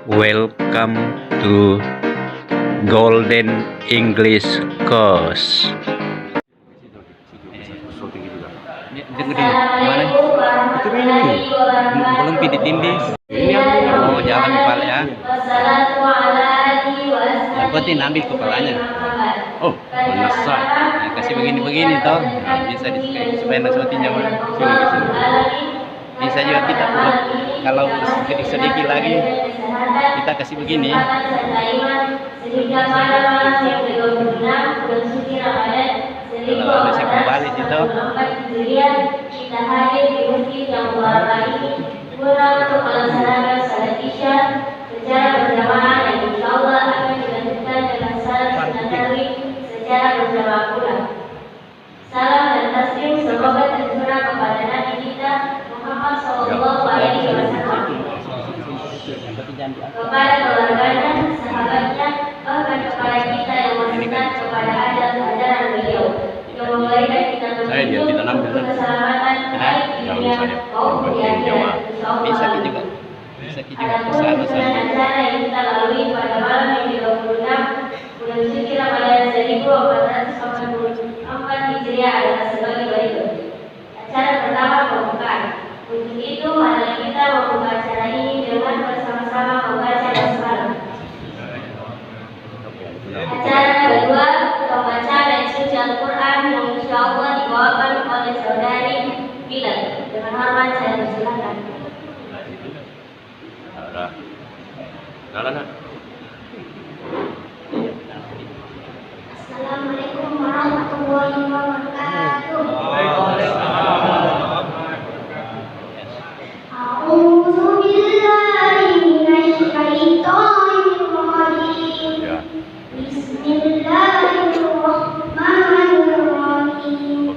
Welcome to Golden English Course. Belum ditindis. Oh, jalan kepala ya. Yang penting ambil kepalanya. Oh, menesah. Ya, kasih begini-begini toh. Nah, bisa supaya nasutinya sini. Bisa juga kita kalau sedikit lagi kita kasih begini. Kalau ada si kembali situ. Kita hadir di masjid yang mubarak ini guna untuk melaksanakan salat Isya secara berjamaah yang insyaallah akan dilanjutkan dengan salat sunnah tarawih secara berjamaah pula. Salam dan taslim semoga tercurah kepada Nabi kita Muhammad Sallallahu Alaihi Wasallam, kepada keluarganya, sahabatnya, bahkan kepada kita yang berkenan kepada ajaran beliau yang memberikan kita keselamatan baik di dunia maupun di akhirat. Bisa juga kesana acara yang kita lalui pada malam yang ke-26 bulan suci Ramadan 1444 Hijriah adalah sebagai berikut. Acara pertama pembukaan. Untuk itu, marilah kita membuka acara ini dengan bersama-sama membaca basmalah. Acara kedua, pembaca dan suci Al-Quran yang insyaallah dibawakan oleh saudari Bilal. Dengan hormat saya persilakan. Assalamualaikum warahmatullahi wabarakatuh. A'udzu billahi minasy syaithanir rajim. Bismillahirrahmanirrahim.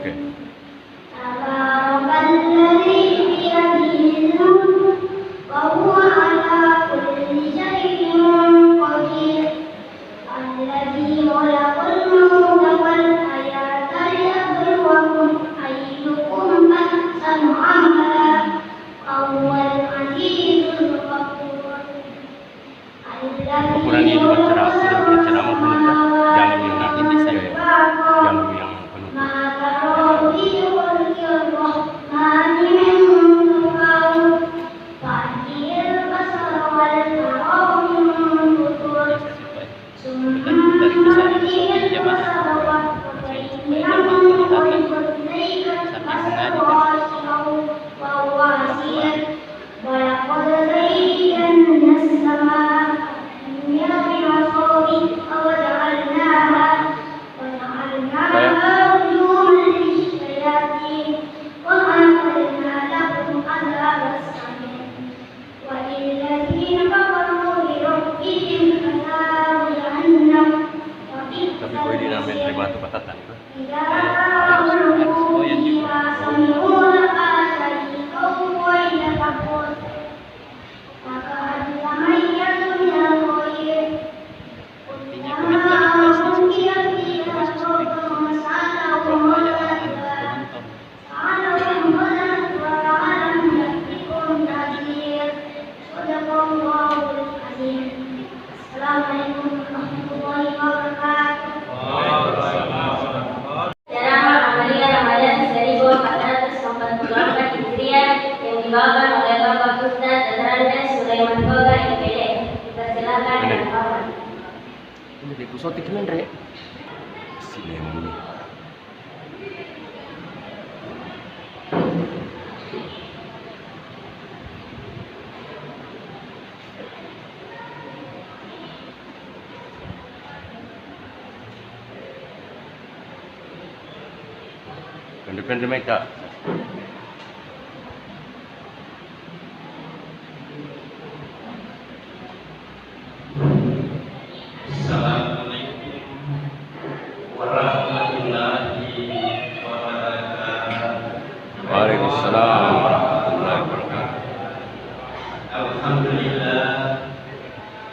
Tabarakalladzi biyadihil mulk wa huwa ala kulli syai'in qadir. Alladzi khalaqal mauta wal hayata liyabluwakum ayyukum ahsanu amala. Huwal azizul ghafur. Kurangi ceramah jangan yang nanti bisa ya. Jangan yang penuh. Tapi kau ini namanya dari batu batatan itu. Assalamualaikum warahmatullahi wabarakatuh. Yang dibawakan oleh Bapak Ustaz Ananda Sulaiman Boga IPD. Persilakan dan Bapak. Ini di pusat ikan rek. Sini ini. Depende mereka. Waalaikumsalam warahmatullahi wabarakatuh. Alhamdulillah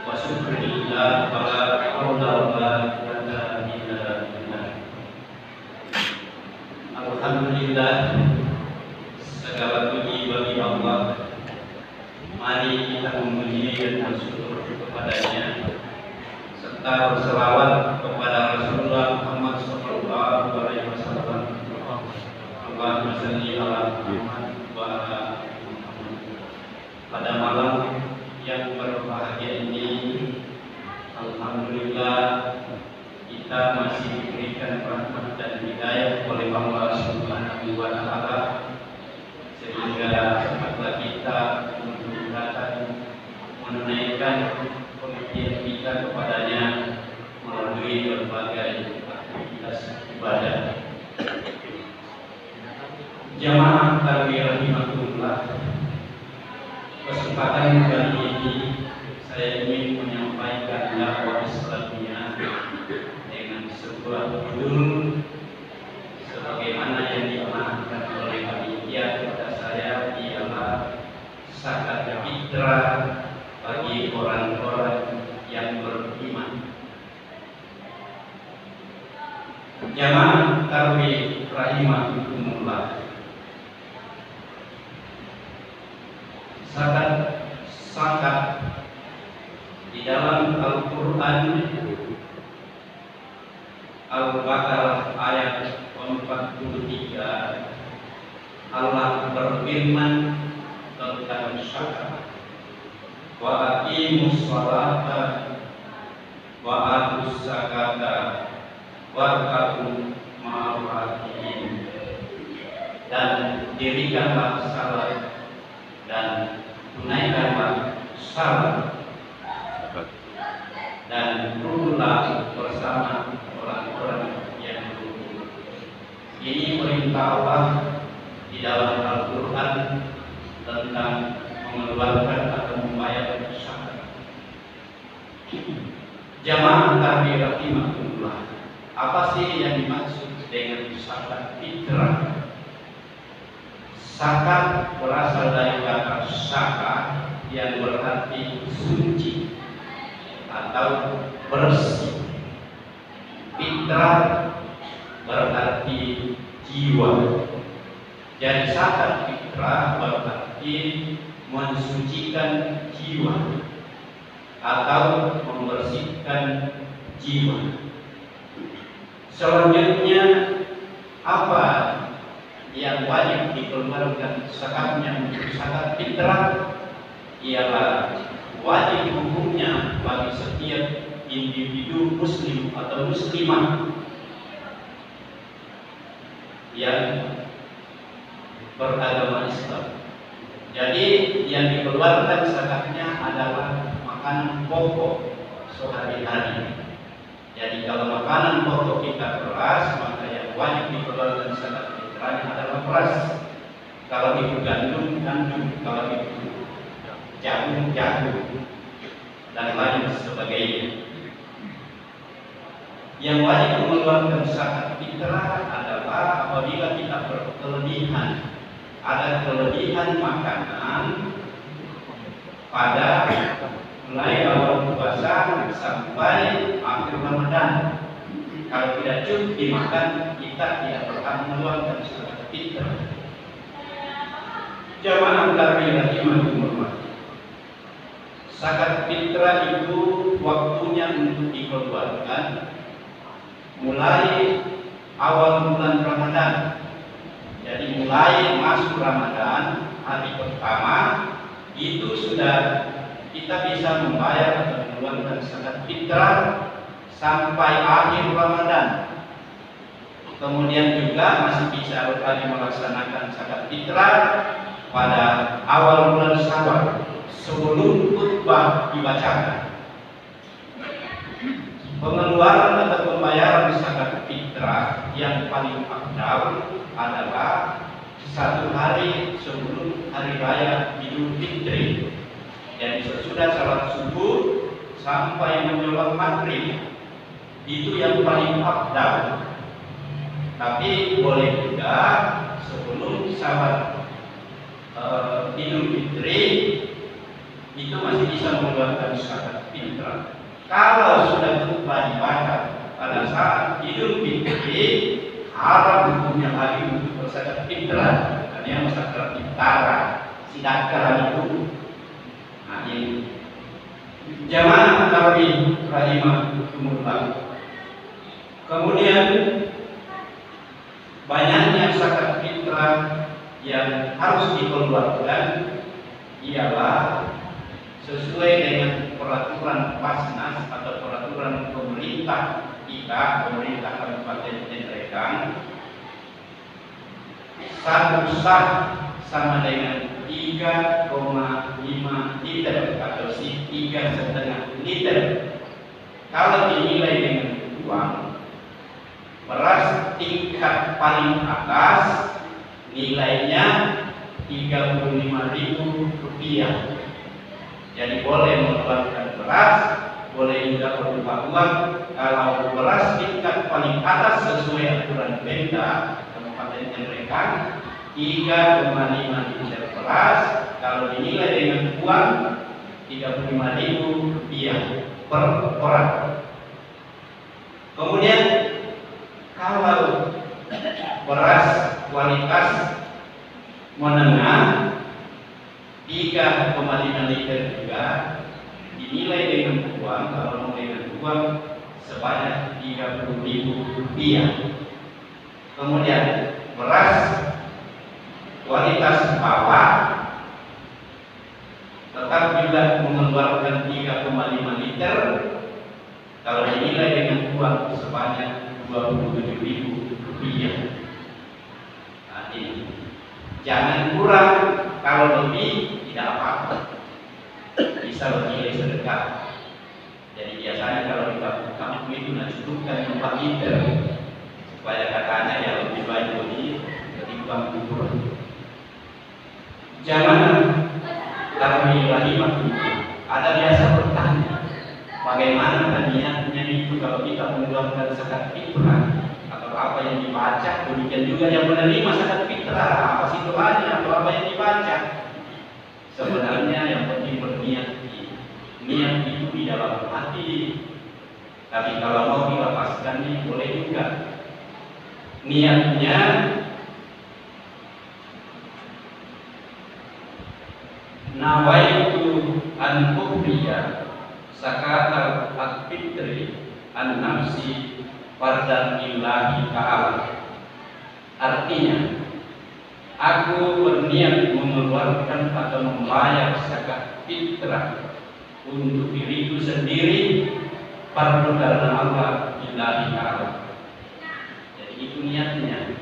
wa syukurillah wa la haula wa la quwwata illa billah. Alhamdulillah serta berselawat kepada Rasulullah Muhammad sallallahu alaihi wasallam. Allahumma shalli ala Muhammad wa ala Muhammad. Pada malam yang berbahagia ini, alhamdulillah kita masih diberikan rahmat dan hidayah oleh Allah Subhanahu wa taala, sehingga sempatlah kita untuk datang menunaikan pengabdian kita kepadanya melalui berbagai aktivitas ibadah. Jamaah Tarwiyah rahimakumullah, kesempatan kali ini saya ingin menyampaikan dakwah Islamiyah dengan sebuah judul sebagaimana yang diamanahkan oleh panitia kepada saya, ialah zakat fitrah bagi orang-orang yang beriman. Jamaah Tarwiyah rahimakumullah, zakat di dalam Al-Quran Al-Baqarah ayat 43, Allah berfirman tentang zakat, wa aqimus sholata wa atuz zakata warka'u ma'al raki'in, dan dirikanlah salat dan tunaikanlah salat dan duduklah bersama orang-orang yang rukun. Ini perintah Allah di dalam Al-Quran tentang mengeluarkan atau membayar zakat. Jamaah Tarwiyah rahimakumullah, apa sih yang dimaksud dengan zakat fitrah? Zakat berasal dari kata syaka yang berarti suci atau bersih. Fitrah berarti jiwa. Jadi zakat fitrah berarti mensucikan jiwa atau membersihkan jiwa. Selanjutnya, apa yang wajib dikeluarkan zakatnya untuk zakat fitrah? Ialah wajib hukumnya bagi setiap individu muslim atau muslimah yang beragama Islam. Jadi yang dikeluarkan zakatnya adalah makanan pokok sehari-hari. Jadi kalau makanan pokok kita beras, maka yang wajib dikeluarkan zakat fitrahnya adalah beras. Kalau itu gandum, kalau itu jagung, dan lain sebagainya. Yang wajib mengeluarkan zakat fitrah adalah apabila kita berkelebihan, ada kelebihan makanan pada mulai awal puasa sampai akhir Ramadan. Kalau tidak cukup dimakan, kita tidak berhak mengeluarkan zakat fitrah. Jamaah Tarwiyah rahimakumullah, zakat fitrah itu waktunya untuk dikeluarkan mulai awal bulan Ramadan. Jadi mulai masuk Ramadan, hari pertama itu sudah kita bisa membayar atau mengeluarkan zakat fitrah sampai akhir Ramadan. Kemudian juga masih bisa lagi melaksanakan zakat fitrah pada awal bulan Syawal sebelum khutbah dibacakan. Pengeluaran atau pembayaran zakat fitrah yang paling afdal adalah 1 hari sebelum hari raya Idul Fitri. Jadi sesudah salat subuh sampai menjelang maghrib, itu yang paling afdal. Tapi boleh juga sebelum salat Idul Fitri itu masih bisa mengeluarkan zakat fitrah. Kalau sudah khutbah dibaca pada saat Idul Fitri, haram hukumnya lagi untuk berzakat fitrah, karena yang zakat fitrah sidakar itu. Nah ini jamaah Tarbi rahimahumullah. Kemudian banyaknya zakat fitrah yang harus dikeluarkan ialah sesuai dengan peraturan Basnas atau peraturan pemerintah kita, pemerintah Kabupaten Ngerekan. Satu sah sama dengan 3,5 liter atau 3,5 liter. Kalau dinilai dengan uang, beras tingkat paling atas nilainya Rp35.000. Jadi boleh mengeluarkan beras, boleh juga berupa uang. Kalau beras tingkat paling atas sesuai aturan Pemda Kabupaten Ngerekan 3,5 liter beras, kalau dinilai dengan uang Rp35.000 per orang. Kemudian kalau beras kualitas menengah 3,5 liter juga dinilai dengan uang, kalau dengan uang sebanyak Rp30.000. Kemudian beras kualitas bawah tetap juga mengeluarkan 3,5 liter, kalau dinilai dengan uang sebanyak Rp27.000. Nah, ini jangan kurang, kalau lebih tidak apa-apa, bisa bernilai sedekah. Jadi biasanya kalau di kampung itu cukupkan 4 liter, supaya katanya ya lebih baik lebih ketimbang kurang. Jangan Tarbi rahimahumullah. Ada biasa bertanya, bagaimana niatnya itu kalau kita mengeluarkan zakat fitrah atau apa yang dibaca, demikian juga yang menerima zakat fitrah, apa sih doanya atau apa yang dibaca? Sebenarnya yang penting berniat. Niat itu di dalam hati. Tapi kalau mau dilepaskan nih boleh juga. Niatnya nawaitu an ukhriya zakat al-fitri an nafsi fardan lillahi ta'ala. Artinya, aku berniat mengeluarkan atau membayar zakat fitrah untuk diriku sendiri fardu karena Allah lillahi ta'ala. Jadi itu niatnya.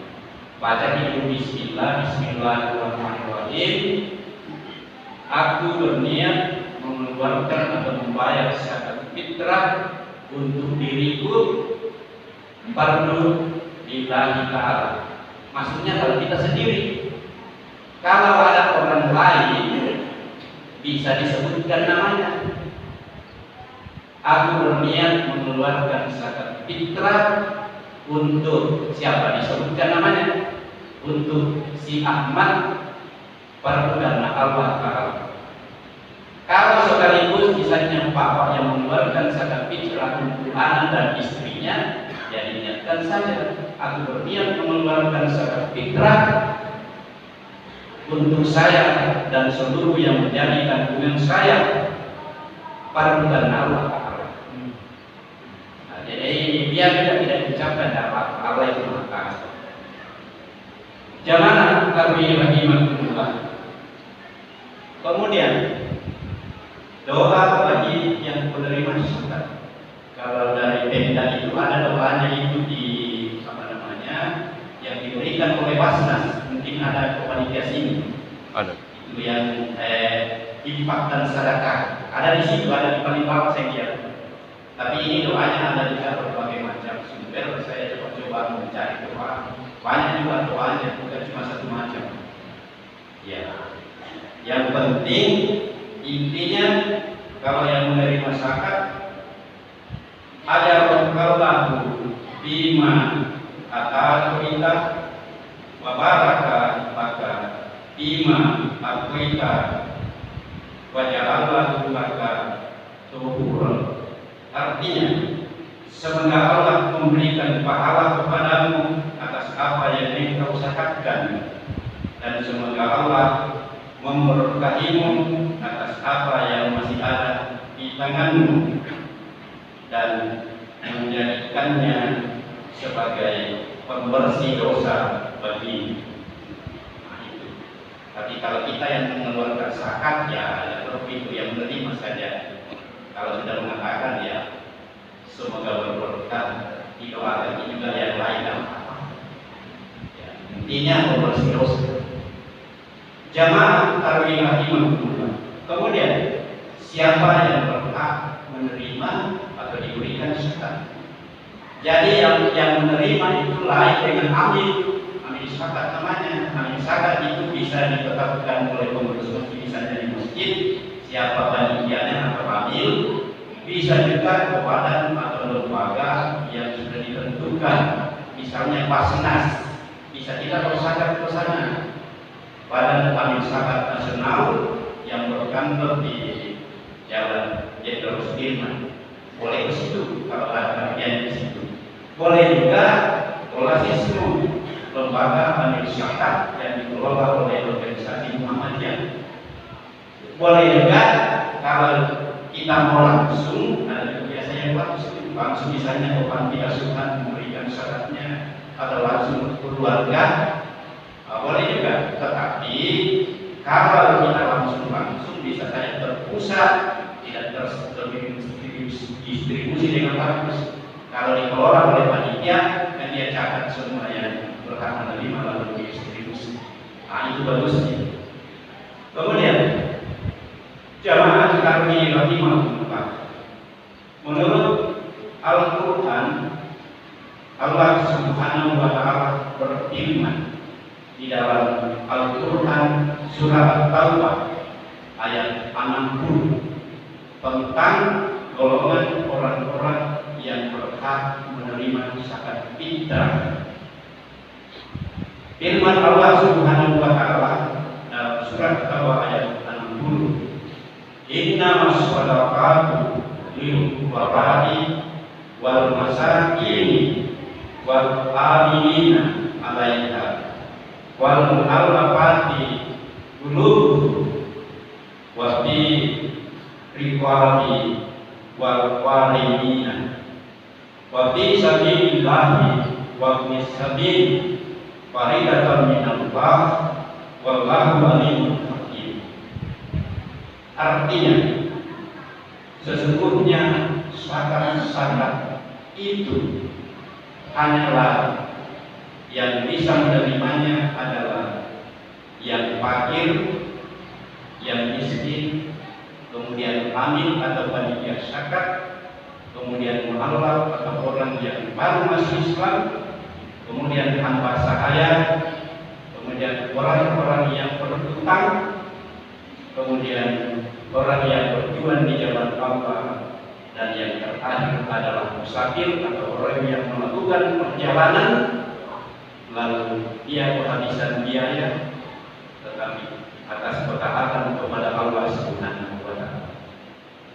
Baca itu bismillah, bismillahirrahmanirrahim. Aku berniat mengeluarkan atau membayar zakat fitrah untuk diriku fardu lillahi ta'ala. Maksudnya kalau kita sendiri. Kalau ada orang lain bisa disebutkan namanya. Aku berniat mengeluarkan zakat fitrah untuk siapa, disebutkan namanya, untuk si Ahmad fardu karena Allah Ta'ala. Kalau sekaligus misalnya bapak yang mengeluarkan zakat fitrah untuk anak dan istrinya, jadi niatkan saja, aku berniat mengeluarkan zakat fitrah untuk saya dan seluruh yang menjadi tanggungan saya fardu karena Allah Ta'ala. Nah, jadi biar tidak diucapkan dapat Allah itu maka. Jamaah Tarbi rahimahumullah. Kemudian doa bagi yang penerima zakat. Kalau dari Pemda itu ada doanya itu di apa namanya yang diberikan oleh Basnas, mungkin ada panitia sini. Ada. Itu yang infak dan sedekah. Ada di situ, ada di paling bawah saya lihat. Tapi ini doanya ada juga berbagai macam sumber. Saya coba mencari doa. Banyak juga doanya, bukan cuma satu macam. Ya. Yang penting intinya kalau yang menerima zakat ada kalau bima atau kita wabaraka maka bima atau kita wajah Allah maka tuhur. Artinya semoga Allah memberikan pahala kepadamu atas apa yang engkau zakatkan, dan semoga Allah memberkahimu atas apa yang masih ada di di tanganmu dan menjadikannya sebagai pembersih dosa bagimu. Nah, itu. Tapi kalau kita yang mengeluarkan zakat, ya itu yang menerima saja. Kalau sudah mengatakan, ya semoga berberkah, didoakan juga yang lain. Ya, intinya pembersih dosa. Jamaah tarawih rahimahullah. Kemudian siapa yang berhak menerima atau diberikan zakat? Jadi yang menerima itu lain dengan amil zakat namanya. Amil zakat itu bisa ditetapkan oleh pengurus masjid, misalnya di masjid, siapa panitianya atau amil, bisa juga kepada atau lembaga yang sudah ditentukan, misalnya Basnas, bisa kita berzakat ke sana. Badan Amil Zakat Nasional yang berkantor di Jalan Jenderal Sudirman, boleh ke situ kalau ada kajian di situ. Boleh juga Olasisme, lembaga Amil Zakat yang dikelola oleh organisasi Muhammadiyah. Boleh juga kalau kita mau langsung, ada biasanya langsung misalnya ke panti asuhan memberikan zakatnya atau langsung keluarga. Boleh juga, tetapi kalau kita langsung bisa saja terpusat, tidak terdistribusi dengan bagus. Kalau dikelola oleh panitia, kan dia catat semua yang berhak menerima lalu didistribusi. Nah, itu bagusnya. Kemudian jamaah tarawih rahimahullah. Menurut Al-Quran, Allah Subhanahu wa Ta'ala berfirman di dalam Al-Quran surah At-Taubah ayat 60 tentang golongan orang-orang yang berhak menerima zakat fitrah. Firman Allah Subhanahu wa Ta'ala dalam surah At-Taubah ayat 60, innamas shadaqatu lil fuqara'i wal masakin wal amilina 'alaiha wal mu'allafati qulubuhum wa fi riqabi wal warimina wa fi sabilillahi wa fi sabil faridatan minallah wallahu alimun hakim. Artinya sesungguhnya zakat itu hanyalah yang bisa menerimanya adalah yang fakir, yang miskin, kemudian amil atau panitia zakat, kemudian mu'allaf atau orang yang baru masuk Islam, kemudian hamba sahaya, kemudian orang-orang yang berhutang, kemudian orang yang berjuang di jalan Allah, dan yang terakhir adalah musafir atau orang yang melakukan perjalanan lalu dia kehabisan biaya tetapi atas ketaatan kepada Allah Subhanahu wa Ta'ala.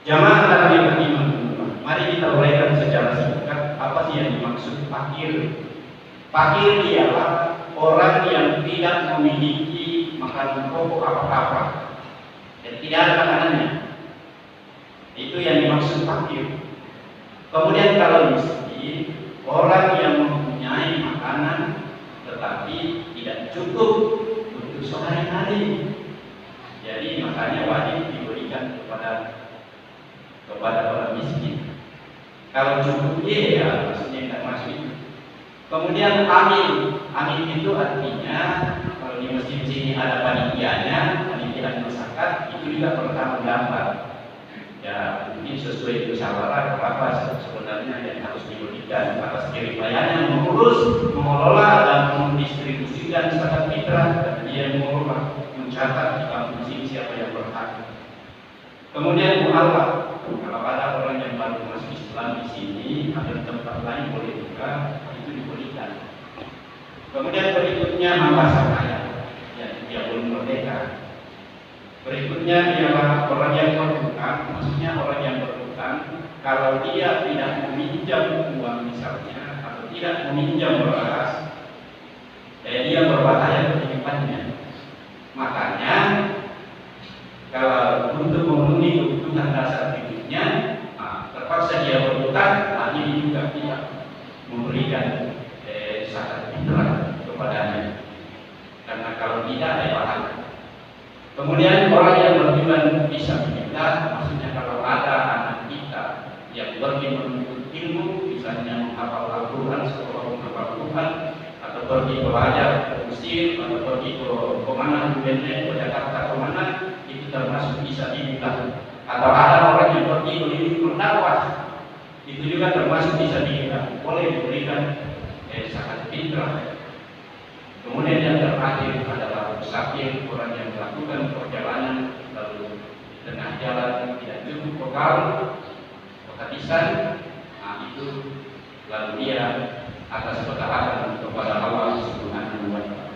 Jamaah tarawih rahimahullah, mari kita uraikan secara singkat apa sih yang dimaksud fakir. Fakir ialah orang yang tidak memiliki makanan pokok apa-apa dan tidak ada makanannya. Itu yang dimaksud fakir. Kemudian kalau miskin, orang yang mempunyai makanan tetapi tidak cukup untuk sehari-hari. Jadi makanya wajib diberikan kepada orang miskin. Kalau cukup ya maksudnya tidak masuk itu. Kemudian amil itu artinya kalau di masjid sini ada panitianya, panitia zakat itu juga bertanggung jawab. Ya mungkin sesuai musyawarah berapa sebenarnya yang harus diberikan atas jeripayanya mengurus, mengelola dan mendistribusikan zakat fitrah, dan dia mengelola, mencatat di kampung sini siapa yang berhak. Kemudian mu'allaf, kalau ada orang yang baru masuk Islam di sini atau di tempat lain boleh juga itu diberikan. Kemudian berikutnya hamba sahaya, ya dia belum merdeka. Berikutnya ialah orang yang berhutang, maksudnya orang yang berhutang kalau dia tidak meminjam uang misalnya atau tidak meminjam beras, dia berbahaya kehidupannya. Makanya kalau untuk memenuhi kebutuhan dasar hidupnya berhutang, nah ini juga kita memberikan zakat fitrah kepadanya. Karena kalau tidak ada pahala. Kemudian orang yang berjualan bisa pindah, maksudnya kalau ada anak kita yang pergi menuntut ilmu, misalnya menghafal Al-Quran, sekolah menghafal Al-Quran, atau pergi belajar ke Mesir, atau pergi ke mana, ke Jakarta, ke mana, itu termasuk bisa dibilang. Atau ada orang yang pergi melindungi berdakwah, itu juga termasuk bisa dibilang. Boleh diberikan zakat fitrah. Kemudian yang terakhir adalah musafir, orang yang melakukan perjalanan lalu tengah jalan tidak cukup bekal, kehabisan, nah itu lalu dia atas ketaatan kepada Allah Subhanahu wa Ta'ala.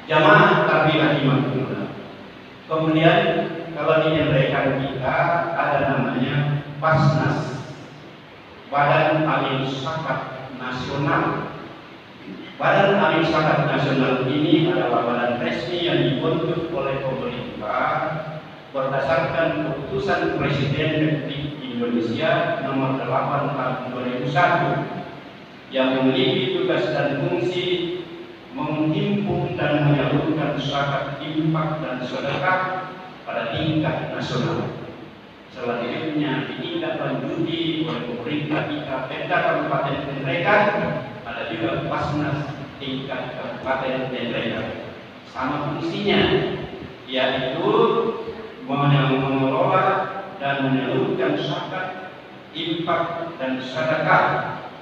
Jamaah takbiran imam. Kemudian kalau di rekan kita ada namanya Basnas, Badan Alim Zakat Nasional. Badan Alim Zakat Nasional ini adalah badan resmi yang dibentuk oleh pemerintah berdasarkan keputusan Presiden Republik Indonesia nomor 8 tahun 2001 yang memiliki tugas dan fungsi menghimpun dan menyalurkan zakat, infak dan sedekah pada tingkat nasional. Selanjutnya ditindaklanjuti oleh pemerintah kita Pemda Kabupaten mereka. Ada juga Basnas tingkat kabupaten dan daerah. Sama fungsinya, yaitu mengelola dan menyalurkan zakat, infak dan sedekah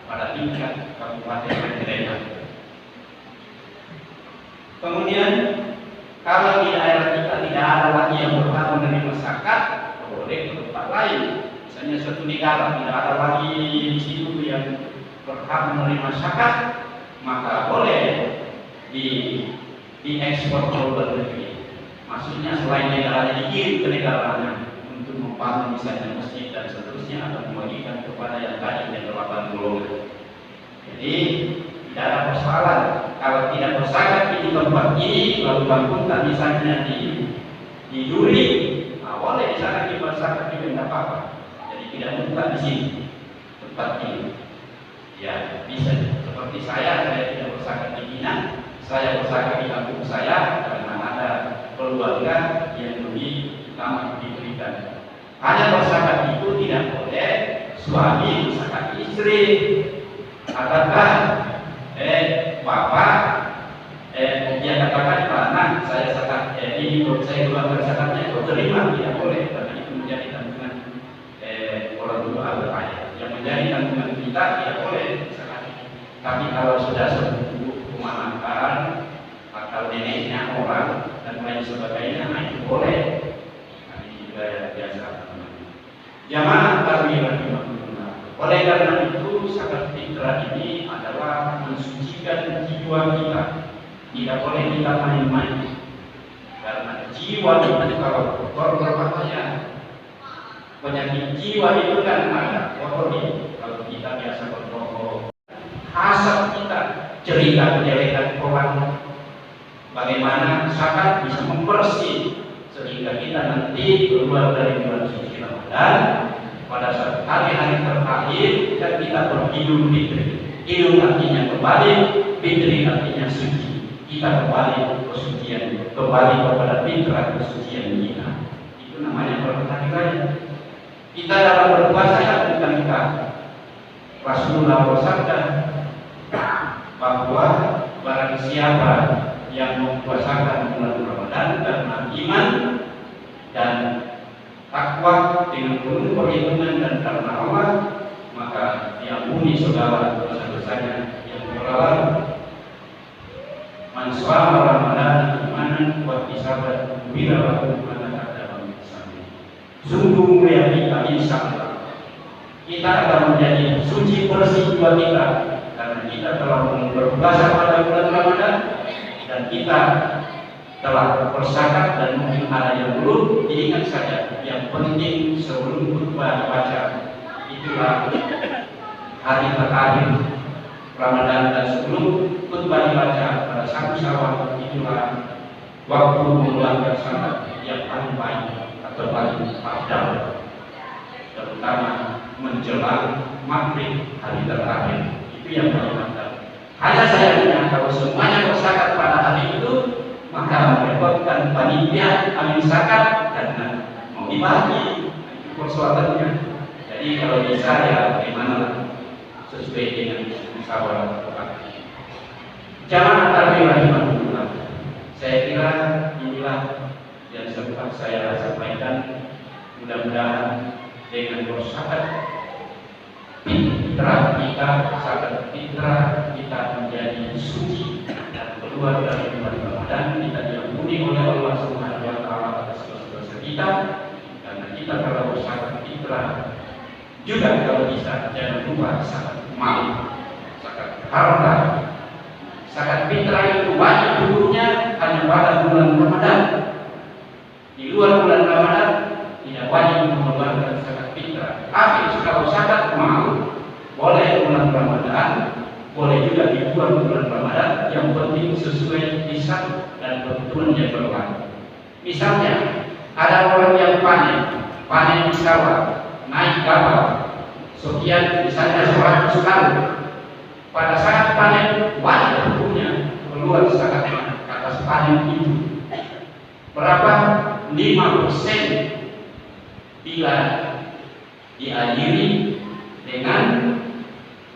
pada tingkat kabupaten dan daerah. Kemudian kalau di daerah kita tidak ada lagi yang berhak menerima zakat, boleh ke tempat lain. Misalnya suatu negara tidak ada lagi di situ yang berhak menerima zakat, maka boleh diekspor ke luar negeri. Maksudnya selain negaranya dikirim ke negaranya untuk membangun misalnya masjid dan seterusnya, atau membagikan kepada yang tadi yang 8 golongan. Jadi tidak ada persoalan kalau tidak berzakat di tempat ini lalu bangunkan misalnya di Duri, nah, boleh di sana berzakat juga tidak apa-apa. Jadi tidak mutlak di sini tempat ini. Ya, bisa seperti saya tidak berzakat di Mina, saya berzakat di kampung saya karena ada keluarga yang lebih utama diberikan. Hanya berzakat itu tidak boleh suami berzakat istri, ataukah bapak dia katakan anak saya zakat ini saya keluarga zakatnya kau terima, tidak boleh karena itu menjadi tanggungan orang tua atau ayah. Yang menjadi tanggungan kita tidak boleh zakat. Tapi kalau sudah sepupu kemanakan atau neneknya orang dan lain sebagainya, nah itu boleh. Nah, ini juga biasa. Jamaah takbiran imam. Oleh karena itu zakat fitrah ini adalah mensucikan jiwa kita. Tidak boleh kita main-main. Karena jiwa itu kalau kotor berbahaya. Penyakit jiwa itu kan ada kotor ini. Kalau kita biasa berbohong, hasad kita, cerita kejelekan orang, bagaimana zakat bisa membersih sehingga kita nanti keluar dari bulan suci Ramadan pada saat hari-hari terakhir dan kita berhidup fitri. Hidup artinya kembali, fitri artinya suci. Kita kembali kesucian, kembali kepada fitrah kesucian kita. Itu namanya berhutang raya. Kita dalam berpuasa bukan kita. Rasulullah bersabda bahwa barang siapa yang mempuasakan bulan Ramadan karena iman dan takwa dengan penuh perlindungan dan karena Allah, maka diampuni segala dosa-dosanya yang berlalu. Man shoma Ramadan imanan wa ihtisaban bila lahu ma taqaddama min dhanbi. Sungguh mulia kita insyaallah kita akan menjadi suci bersih jiwa kita karena kita telah berpuasa pada bulan Ramadan dan kita telah berzakat dan mungkin ada yang belum. Diingat saja yang penting sebelum khutbah dibaca itulah hari terakhir Ramadan dan sebelum khutbah dibaca pada 1 Syawal itulah waktu mengeluarkan zakat yang paling baik atau paling afdal. terutama menjelang maghrib hari terakhir. Itu yang paling mantap. Hanya sayangnya kalau semuanya berzakat pada hari itu, maka merepotkan panitia ambil zakat karena mau dibagi, itu persoalannya. Jadi kalau bisa ya bagaimana sesuai dengan musyawarah. Jamaah takbir rahimahullah. Saya kira inilah yang sempat saya sampaikan. Mudah-mudahan dengan berzakat fitrah kita, zakat fitrah kita menjadi suci dan keluar dari bulan Ramadan, kita diampuni oleh Allah Subhanahu wa taala atas dosa-dosa kita. Karena kita kalau berzakat fitrah juga kalau bisa jangan lupa zakat mal, zakat harta. Zakat fitrah itu wajib hukumnya hanya pada bulan Ramadan. Di luar bulan Ramadan tidak wajib mengeluarkan zakat fitrah. Tapi kalau zakat mal boleh bulan Ramadan, boleh juga di luar bulan Ramadan. Yang penting sesuai hisab dan kebutuhan yang berlaku. Misalnya ada orang yang panen di sawah, naik kapal sekian, misalnya 100 karung. Pada saat panen wajib hukumnya keluar zakat atas panen itu. Berapa? 5% bila diakhiri dengan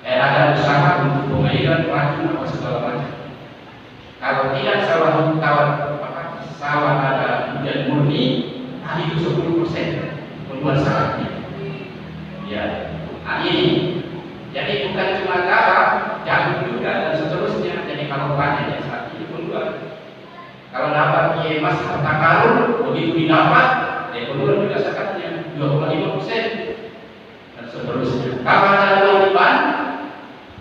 ada usaha untuk pengairan racun atau segala macam. Kalau tidak sawah ada hujan murni, itu 10% keluar zakatnya. Ya, nah ini. Jadi bukan cuma garam, jagung juga dan seterusnya. Jadi kalau panen ya saat ini keluar. Kalau dapat emas harta karun, begitu didapat, keluar juga zakatnya 25% dan seterusnya. Kalau ada kewajiban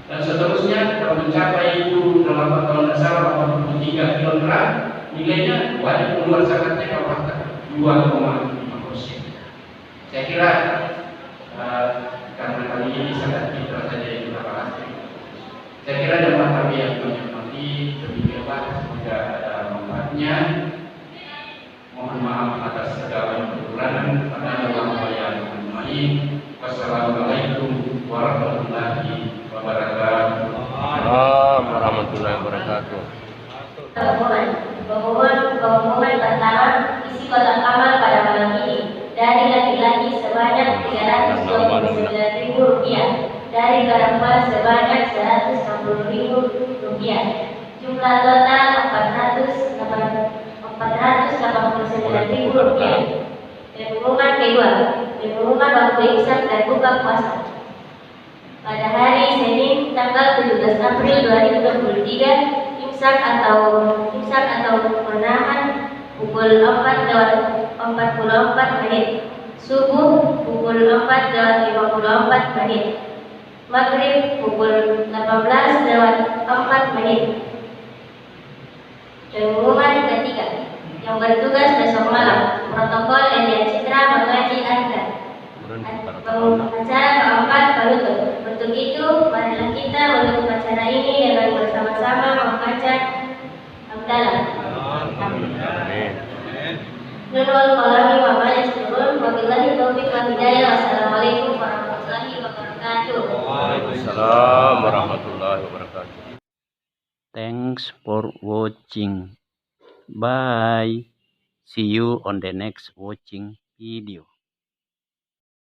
dan seterusnya, kalau mencapai itu dalam tahun dasar 83 kg nilainya wajib keluar zakatnya kalau harta 2,5%. Saya kira karena kali ini zakat fitrah saja yang kita bahas. Saya kira jamaah kami yang menikmati demikianlah, semoga ada manfaatnya. Mohon maaf atas segala kekurangan. Wassalamualaikum warahmatullahi wabarakatuh. Warahmatullahi wabarakatuh. Pengumuman pertama isi kotak amal pada malam ini dari laki-laki sebanyak Rp329.000, dari perempuan sebanyak Rp160.000. Jumlah total Rp489.000. Pengumuman kedua, pengumuman waktu imsak dan buka puasa. Pada hari Senin tanggal 17 April 2023, imsak atau menahan pukul 4:44 menit, subuh pukul 4:54 menit, maghrib pukul 18:04 menit. Pengumuman ketiga, yang bertugas besok malam, protokol Elia Citra mengaji azan. Acara keempat penutup. Untuk itu, marilah kita menutup acara ini dengan bersama-sama membaca hamdalah. Nun wal qalami wa ma yasturun. Wabillahi taufiq wal hidayah. Wassalamualaikum warahmatullahi wabarakatuh. Waalaikumsalam warahmatullahi wabarakatuh. Thanks for watching. Bye. See you on the next watching video.